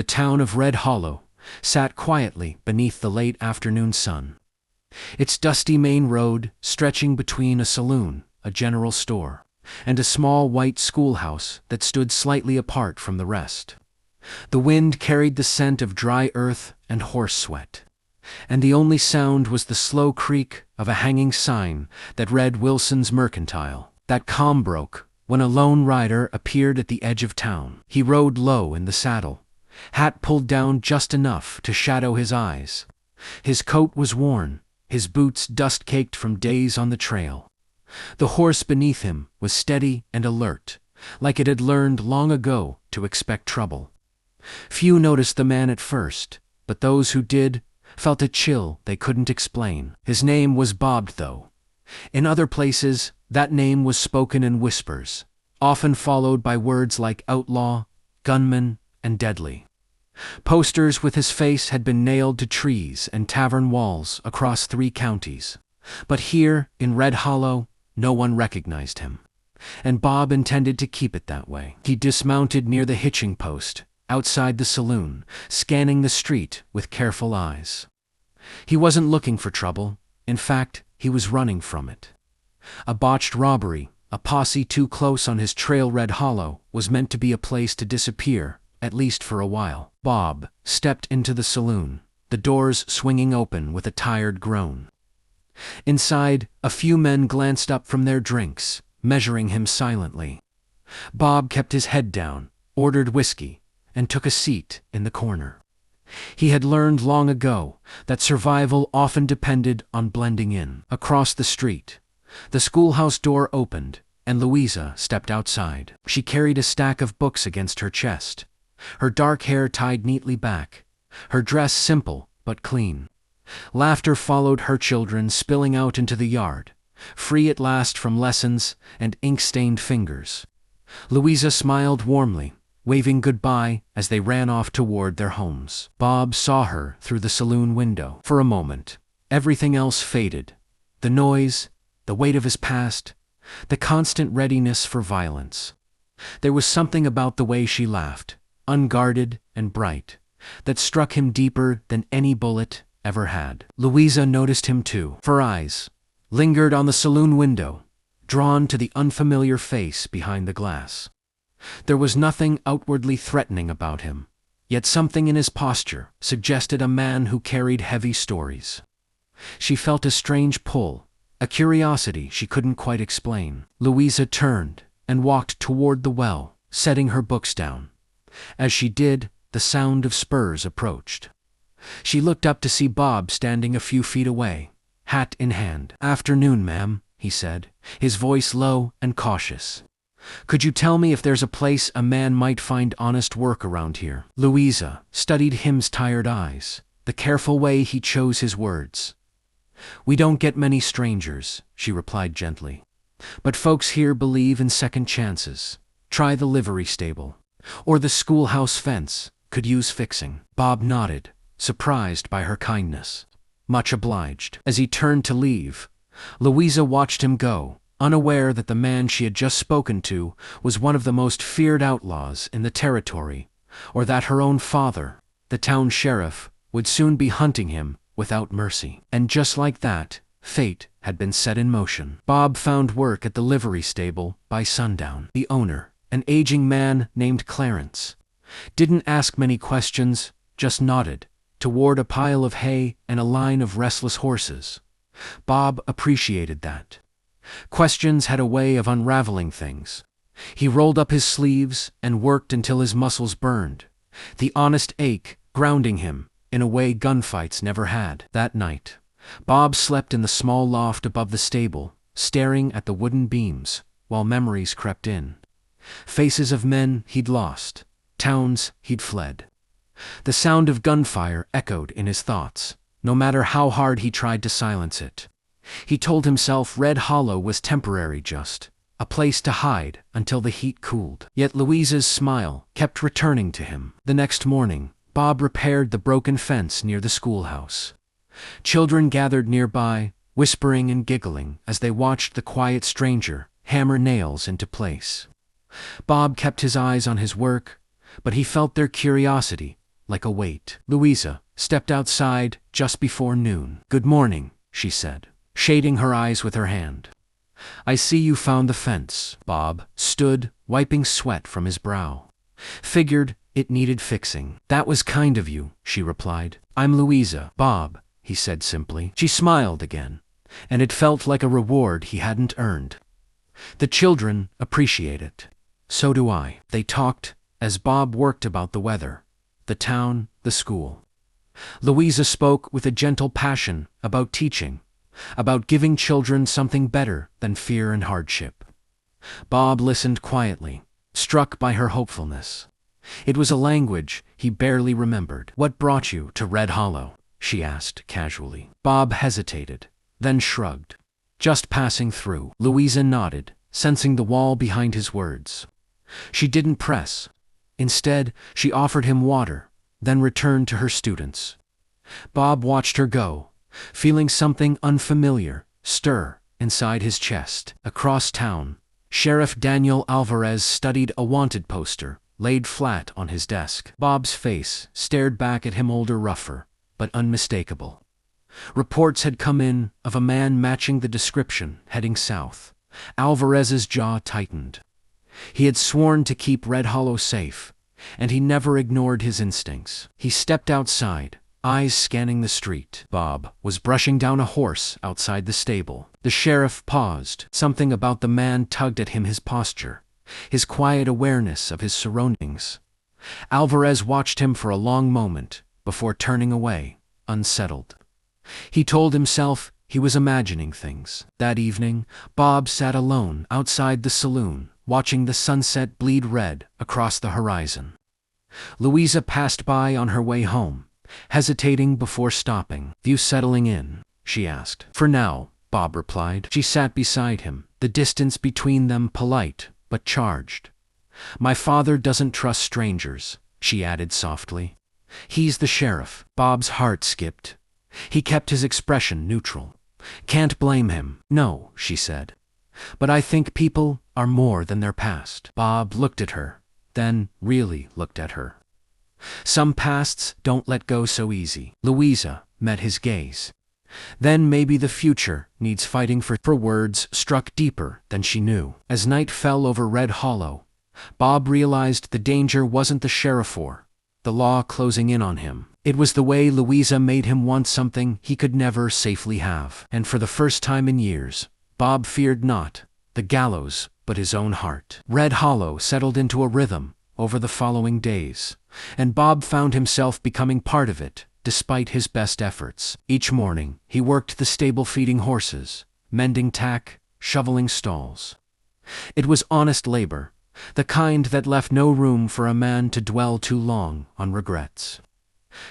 The town of Red Hollow sat quietly beneath the late afternoon sun. Its dusty main road stretching between a saloon, a general store, and a small white schoolhouse that stood slightly apart from the rest. The wind carried the scent of dry earth and horse sweat, and the only sound was the slow creak of a hanging sign that read Wilson's Mercantile. That calm broke when a lone rider appeared at the edge of town. He rode low in the saddle, hat pulled down just enough to shadow his eyes. His coat was worn, his boots dust-caked from days on the trail. The horse beneath him was steady and alert, like it had learned long ago to expect trouble. Few noticed the man at first, but those who did felt a chill they couldn't explain. His name was Bob, though. In other places, that name was spoken in whispers, often followed by words like outlaw, gunman, and deadly. Posters with his face had been nailed to trees and tavern walls across 3 counties. But here, in Red Hollow, no one recognized him. And Bob intended to keep it that way. He dismounted near the hitching post, outside the saloon, scanning the street with careful eyes. He wasn't looking for trouble. In fact, he was running from it. A botched robbery, a posse too close on his trail. Red Hollow was meant to be a place to disappear, at least for a while. Bob stepped into the saloon, the doors swinging open with a tired groan. Inside, a few men glanced up from their drinks, measuring him silently. Bob kept his head down, ordered whiskey, and took a seat in the corner. He had learned long ago that survival often depended on blending in. Across the street, the schoolhouse door opened, and Luisa stepped outside. She carried a stack of books against her chest, her dark hair tied neatly back, her dress simple but clean. Laughter followed her children spilling out into the yard, free at last from lessons and ink-stained fingers. Luisa smiled warmly, waving goodbye as they ran off toward their homes. Bob saw her through the saloon window. For a moment, everything else faded. The noise, the weight of his past, the constant readiness for violence. There was something about the way she laughed, unguarded and bright, that struck him deeper than any bullet ever had. Luisa noticed him too. Her eyes lingered on the saloon window, drawn to the unfamiliar face behind the glass. There was nothing outwardly threatening about him, yet something in his posture suggested a man who carried heavy stories. She felt a strange pull, a curiosity she couldn't quite explain. Luisa turned and walked toward the well, setting her books down. As she did, the sound of spurs approached. She looked up to see Bob standing a few feet away, hat in hand. "Afternoon, ma'am," he said, his voice low and cautious. "Could you tell me if there's a place a man might find honest work around here?" Luisa studied him's tired eyes, the careful way he chose his words. "We don't get many strangers," she replied gently. "But folks here believe in second chances. Try the livery stable. Or the schoolhouse fence could use fixing." Bob nodded, surprised by her kindness. "Much obliged." As he turned to leave, Luisa watched him go, unaware that the man she had just spoken to was one of the most feared outlaws in the territory, or that her own father, the town sheriff, would soon be hunting him without mercy. And just like that, fate had been set in motion. Bob found work at the livery stable by sundown. The owner, an aging man named Clarence, didn't ask many questions, just nodded toward a pile of hay and a line of restless horses. Bob appreciated that. Questions had a way of unraveling things. He rolled up his sleeves and worked until his muscles burned, the honest ache grounding him in a way gunfights never had. That night, Bob slept in the small loft above the stable, staring at the wooden beams, while memories crept in. Faces of men he'd lost, towns he'd fled. The sound of gunfire echoed in his thoughts, no matter how hard he tried to silence it. He told himself Red Hollow was temporary, just a place to hide until the heat cooled. Yet Luisa's smile kept returning to him. The next morning, Bob repaired the broken fence near the schoolhouse. Children gathered nearby, whispering and giggling as they watched the quiet stranger hammer nails into place. Bob kept his eyes on his work, but he felt their curiosity like a weight. Luisa stepped outside just before noon. "Good morning," she said, shading her eyes with her hand. "I see you found the fence." Bob stood, wiping sweat from his brow. "Figured it needed fixing." "That was kind of you," she replied. "I'm Luisa." "Bob," he said simply. She smiled again, and it felt like a reward he hadn't earned. "The children appreciate it. So do I." They talked as Bob worked about the weather, the town, the school. Luisa spoke with a gentle passion about teaching, about giving children something better than fear and hardship. Bob listened quietly, struck by her hopefulness. It was a language he barely remembered. "What brought you to Red Hollow?" she asked casually. Bob hesitated, then shrugged. "Just passing through." Luisa nodded, sensing the wall behind his words. She didn't press. Instead, she offered him water, then returned to her students. Bob watched her go, feeling something unfamiliar stir inside his chest. Across town, Sheriff Daniel Alvarez studied a wanted poster laid flat on his desk. Bob's face stared back at him, older, rougher, but unmistakable. Reports had come in of a man matching the description heading south. Alvarez's jaw tightened. He had sworn to keep Red Hollow safe, and he never ignored his instincts. He stepped outside, eyes scanning the street. Bob was brushing down a horse outside the stable. The sheriff paused. Something about the man tugged at him, his posture, his quiet awareness of his surroundings. Alvarez watched him for a long moment before turning away, unsettled. He told himself he was imagining things. That evening, Bob sat alone outside the saloon, watching the sunset bleed red across the horizon. Luisa passed by on her way home, hesitating before stopping. "You settling in?" she asked. "For now," Bob replied. She sat beside him, the distance between them polite but charged. "My father doesn't trust strangers," she added softly. "He's the sheriff." Bob's heart skipped. He kept his expression neutral. "Can't blame him." "No," she said. "But I think people are more than their past." Bob looked at her, then really looked at her. "Some pasts don't let go so easy." Luisa met his gaze. "Then maybe the future needs fighting for." Words struck deeper than she knew. As night fell over Red Hollow, Bob realized the danger wasn't the sheriff or the law closing in on him. It was the way Luisa made him want something he could never safely have. And for the first time in years, Bob feared not the gallows but his own heart. Red Hollow settled into a rhythm over the following days, and Bob found himself becoming part of it, despite his best efforts. Each morning, he worked the stable, feeding horses, mending tack, shoveling stalls. It was honest labor, the kind that left no room for a man to dwell too long on regrets.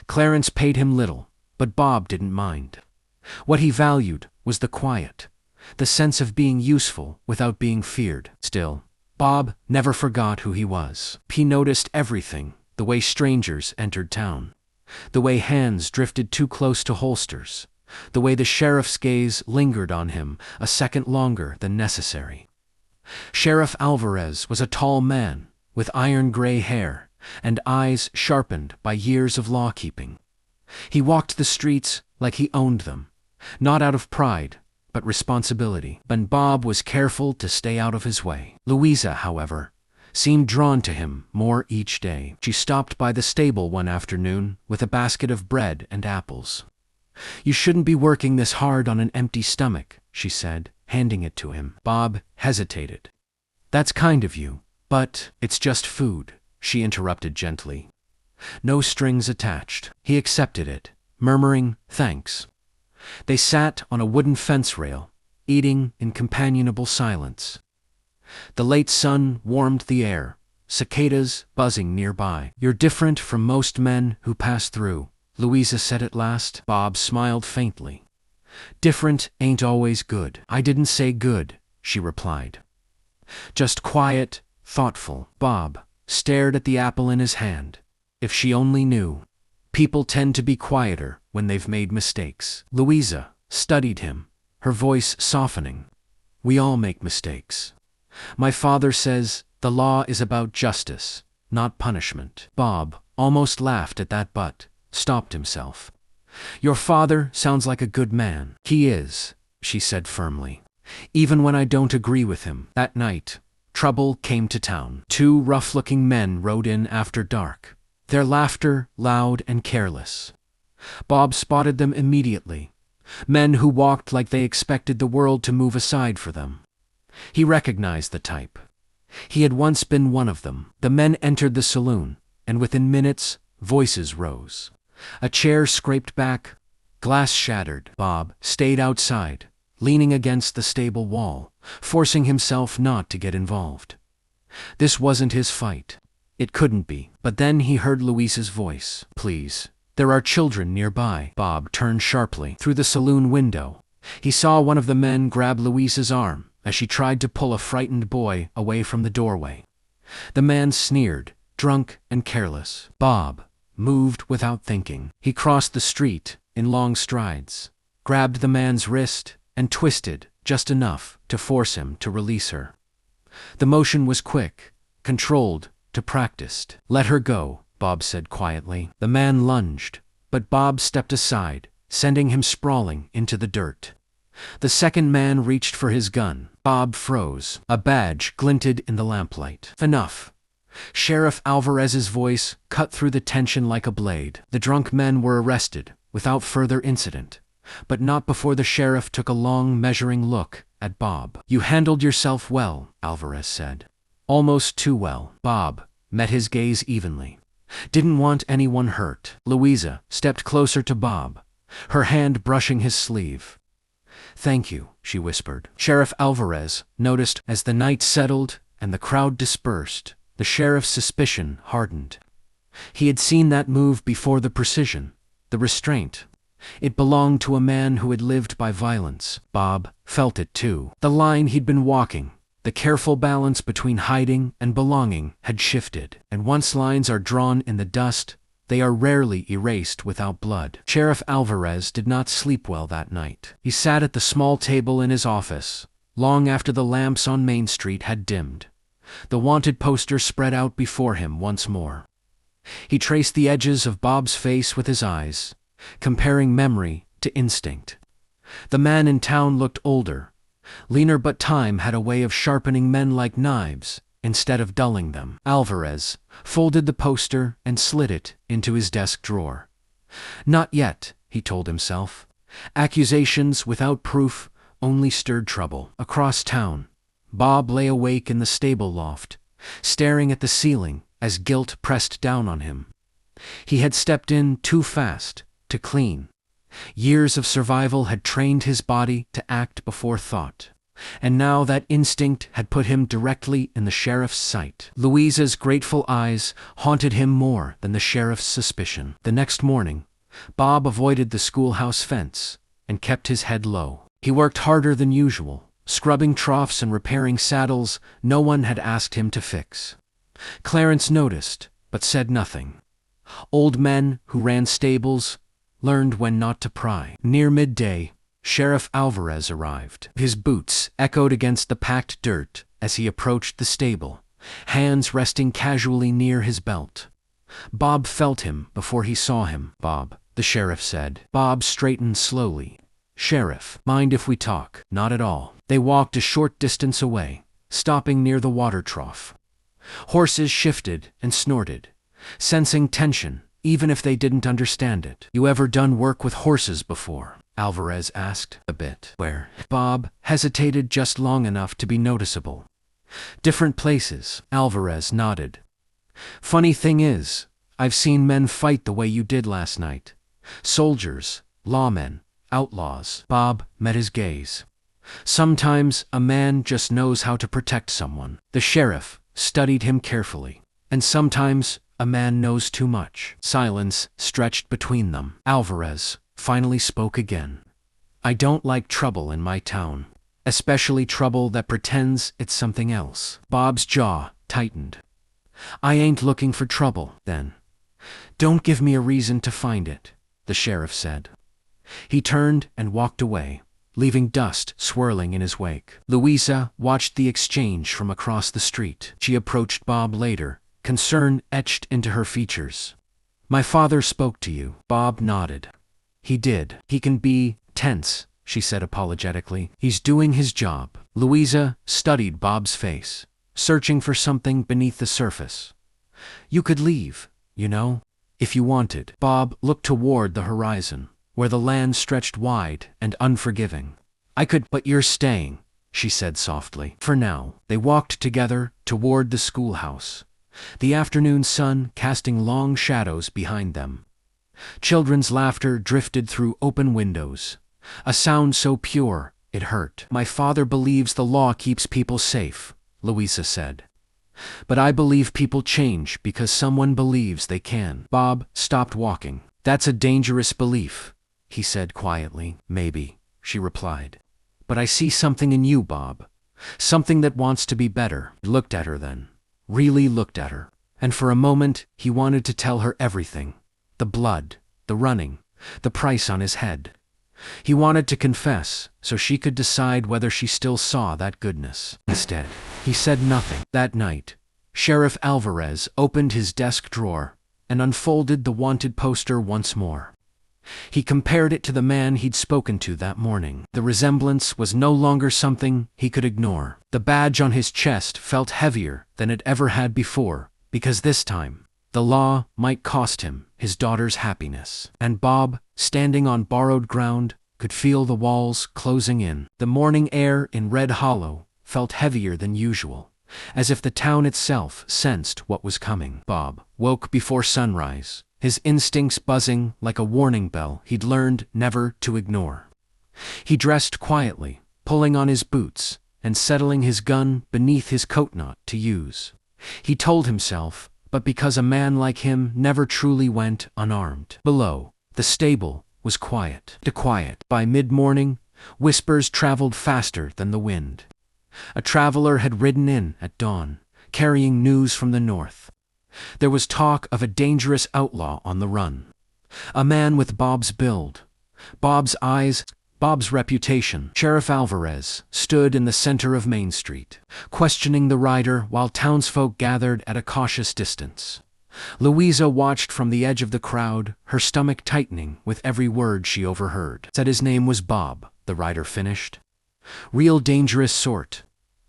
Clarence paid him little, but Bob didn't mind. What he valued was the quiet, the sense of being useful without being feared. Still, Bob never forgot who he was. He noticed everything: the way strangers entered town, the way hands drifted too close to holsters, the way the sheriff's gaze lingered on him a second longer than necessary. Sheriff Alvarez was a tall man with iron-gray hair and eyes sharpened by years of law-keeping. He walked the streets like he owned them, not out of pride, but responsibility. And Bob was careful to stay out of his way. Luisa, however, seemed drawn to him more each day. She stopped by the stable one afternoon with a basket of bread and apples. "You shouldn't be working this hard on an empty stomach," she said, handing it to him. Bob hesitated. "That's kind of you, but it's just food," she interrupted gently. No strings attached. He accepted it, murmuring thanks. They sat on a wooden fence rail, eating in companionable silence. The late sun warmed the air, cicadas buzzing nearby. "You're different from most men who pass through," Luisa said at last. Bob smiled faintly. "Different ain't always good." "I didn't say good," she replied. "Just quiet, thoughtful." Bob stared at the apple in his hand. If she only knew. People tend to be quieter when they've made mistakes. Luisa studied him, her voice softening. "We all make mistakes. My father says the law is about justice, not punishment." Bob almost laughed at that but stopped himself. Your father sounds like a good man. He is, she said firmly. Even when I don't agree with him. That night, trouble came to town. Two rough-looking men rode in after dark, their laughter loud and careless. Bob spotted them immediately. Men who walked like they expected the world to move aside for them. He recognized the type. He had once been one of them. The men entered the saloon, and within minutes, voices rose. A chair scraped back, glass shattered. Bob stayed outside, leaning against the stable wall, forcing himself not to get involved. This wasn't his fight. It couldn't be. But then he heard Luisa's voice. Please, there are children nearby. Bob turned sharply. Through the saloon window, he saw one of the men grab Luisa's arm as she tried to pull a frightened boy away from the doorway. The man sneered, drunk and careless. Bob moved without thinking. He crossed the street in long strides, grabbed the man's wrist, and twisted just enough to force him to release her. The motion was quick, controlled, to practiced. Let her go, Bob said quietly. The man lunged, but Bob stepped aside, sending him sprawling into the dirt. The second man reached for his gun. Bob froze. A badge glinted in the lamplight. Enough. Sheriff Alvarez's voice cut through the tension like a blade. The drunk men were arrested, without further incident, but not before the sheriff took a long, measuring look at Bob. You handled yourself well, Alvarez said. Almost too well. Bob met his gaze evenly. Didn't want anyone hurt. Luisa stepped closer to Bob, her hand brushing his sleeve. Thank you, she whispered. Sheriff Alvarez noticed as the night settled and the crowd dispersed. The sheriff's suspicion hardened. He had seen that move before, the precision, the restraint. It belonged to a man who had lived by violence. Bob felt it too. The line he'd been walking, the careful balance between hiding and belonging, had shifted. And once lines are drawn in the dust, they are rarely erased without blood. Sheriff Alvarez did not sleep well that night. He sat at the small table in his office, long after the lamps on Main Street had dimmed. The wanted poster spread out before him once more. He traced the edges of Bob's face with his eyes, comparing memory to instinct. The man in town looked older, leaner, but time had a way of sharpening men like knives instead of dulling them. Alvarez folded the poster and slid it into his desk drawer. Not yet, he told himself. Accusations without proof only stirred trouble. Across town, Bob lay awake in the stable loft, staring at the ceiling as guilt pressed down on him. He had stepped in too fast to clean. Years of survival had trained his body to act before thought, and now that instinct had put him directly in the sheriff's sight. Luisa's grateful eyes haunted him more than the sheriff's suspicion. The next morning, Bob avoided the schoolhouse fence and kept his head low. He worked harder than usual, scrubbing troughs and repairing saddles no one had asked him to fix. Clarence noticed, but said nothing. Old men who ran stables learned when not to pry. Near midday, Sheriff Alvarez arrived. His boots echoed against the packed dirt as he approached the stable, hands resting casually near his belt. Bob felt him before he saw him. Bob, the sheriff said. Bob straightened slowly. Sheriff, mind if we talk? Not at all. They walked a short distance away, stopping near the water trough. Horses shifted and snorted, sensing tension, even if they didn't understand it. You ever done work with horses before? Alvarez asked. A bit. Where? Bob hesitated just long enough to be noticeable. Different places. Alvarez nodded. Funny thing is, I've seen men fight the way you did last night. Soldiers, lawmen, outlaws. Bob met his gaze. Sometimes a man just knows how to protect someone. The sheriff studied him carefully. And sometimes a man knows too much. Silence stretched between them. Alvarez finally spoke again. I don't like trouble in my town, especially trouble that pretends it's something else. Bob's jaw tightened. I ain't looking for trouble, then. Don't give me a reason to find it, the sheriff said. He turned and walked away, leaving dust swirling in his wake. Luisa watched the exchange from across the street. She approached Bob later, concern etched into her features. My father spoke to you. Bob nodded. He did. He can be tense, she said apologetically. He's doing his job. Luisa studied Bob's face, searching for something beneath the surface. You could leave, you know, if you wanted. Bob looked toward the horizon, where the land stretched wide and unforgiving. I could, but you're staying, she said softly. For now. They walked together toward the schoolhouse, the afternoon sun casting long shadows behind them. Children's laughter drifted through open windows, a sound so pure it hurt. My father believes the law keeps people safe, Luisa said. But I believe people change because someone believes they can. Bob stopped walking. That's a dangerous belief, he said quietly. Maybe, she replied. But I see something in you, Bob. Something that wants to be better. He looked at her then. Really looked at her. And for a moment, he wanted to tell her everything. The blood, the running, the price on his head. He wanted to confess, so she could decide whether she still saw that goodness. Instead, he said nothing. That night, Sheriff Alvarez opened his desk drawer and unfolded the wanted poster once more. He compared it to the man he'd spoken to that morning. The resemblance was no longer something he could ignore. The badge on his chest felt heavier than it ever had before, because this time, the law might cost him his daughter's happiness. And Bob, standing on borrowed ground, could feel the walls closing in. The morning air in Red Hollow felt heavier than usual, as if the town itself sensed what was coming. Bob woke before sunrise, his instincts buzzing like a warning bell he'd learned never to ignore. He dressed quietly, pulling on his boots and settling his gun beneath his coat knot to use. He told himself, but because a man like him never truly went unarmed. Below, the stable was quiet. By mid-morning, whispers traveled faster than the wind. A traveler had ridden in at dawn, carrying news from the north. There was talk of a dangerous outlaw on the run. A man with Bob's build, Bob's eyes, Bob's reputation. Sheriff Alvarez stood in the center of Main Street, questioning the rider while townsfolk gathered at a cautious distance. Luisa watched from the edge of the crowd, her stomach tightening with every word she overheard. Said his name was Bob, the rider finished. Real dangerous sort.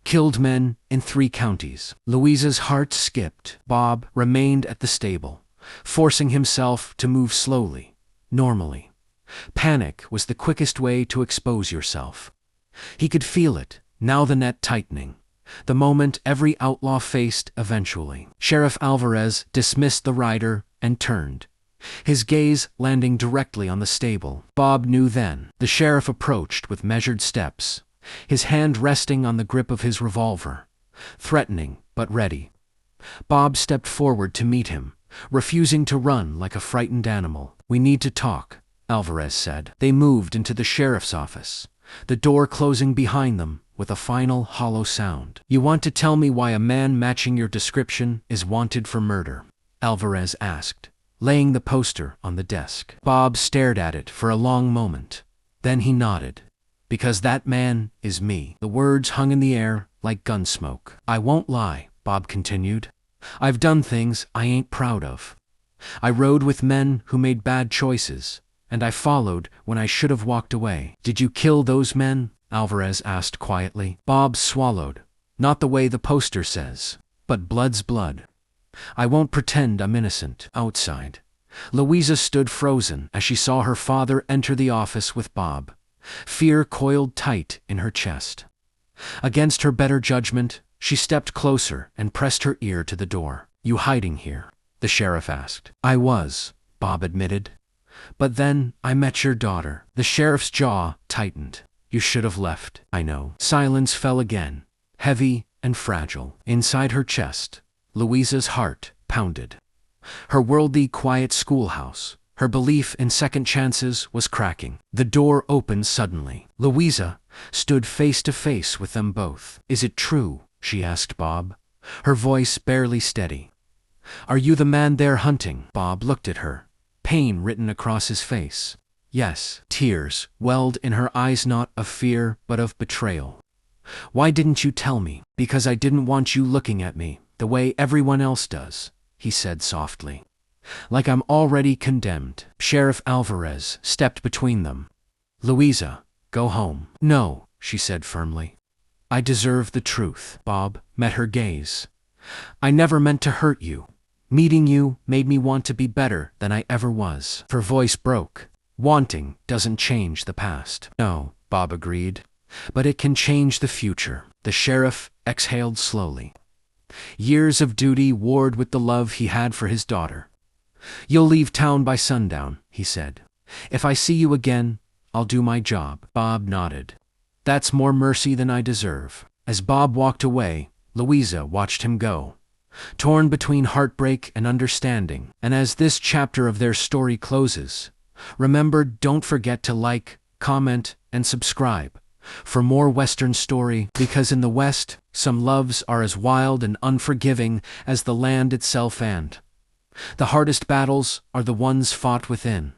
Killed men in 3 counties. Luisa's heart skipped. Bob remained at the stable, forcing himself to move slowly, normally. Panic was the quickest way to expose yourself. He could feel it, now the net tightening, the moment every outlaw faced eventually. Sheriff Alvarez dismissed the rider and turned, his gaze landing directly on the stable. Bob knew then. The sheriff approached with measured steps, his hand resting on the grip of his revolver, threatening but ready. Bob stepped forward to meet him, refusing to run like a frightened animal. We need to talk, Alvarez said. They moved into the sheriff's office, the door closing behind them with a final hollow sound. You want to tell me why a man matching your description is wanted for murder? Alvarez asked, laying the poster on the desk. Bob stared at it for a long moment. Then he nodded. Because that man is me. The words hung in the air like gun smoke. I won't lie, Bob continued. I've done things I ain't proud of. I rode with men who made bad choices, and I followed when I should have walked away. Did you kill those men? Alvarez asked quietly. Bob swallowed. Not the way the poster says, but blood's blood. I won't pretend I'm innocent. Outside, Luisa stood frozen as she saw her father enter the office with Bob. Fear coiled tight in her chest. Against her better judgment, she stepped closer and pressed her ear to the door. You hiding here? The sheriff asked. I was, Bob admitted. But then I met your daughter. The sheriff's jaw tightened. You should have left. I know. Silence fell again, heavy and fragile. Inside her chest, Luisa's heart pounded. Her worldly, quiet schoolhouse, her belief in second chances, was cracking. The door opened suddenly. Luisa stood face to face with them both. Is it true? She asked Bob, her voice barely steady. Are you the man they're hunting? Bob looked at her, pain written across his face. Yes. Tears welled in her eyes, not of fear but of betrayal. Why didn't you tell me? Because I didn't want you looking at me the way everyone else does, he said softly. like I'm already condemned. Sheriff Alvarez stepped between them. Luisa, go home. No, she said firmly. I deserve the truth. Bob met her gaze. I never meant to hurt you. Meeting you made me want to be better than I ever was. Her voice broke. Wanting doesn't change the past. No, Bob agreed. But it can change the future. The sheriff exhaled slowly. Years of duty warred with the love he had for his daughter. You'll leave town by sundown, he said. If I see you again, I'll do my job. Bob nodded. That's more mercy than I deserve. As Bob walked away, Luisa watched him go, torn between heartbreak and understanding. And as this chapter of their story closes, remember, don't forget to like, comment, and subscribe for more Western story, because in the West, some loves are as wild and unforgiving as the land itself, and the hardest battles are the ones fought within.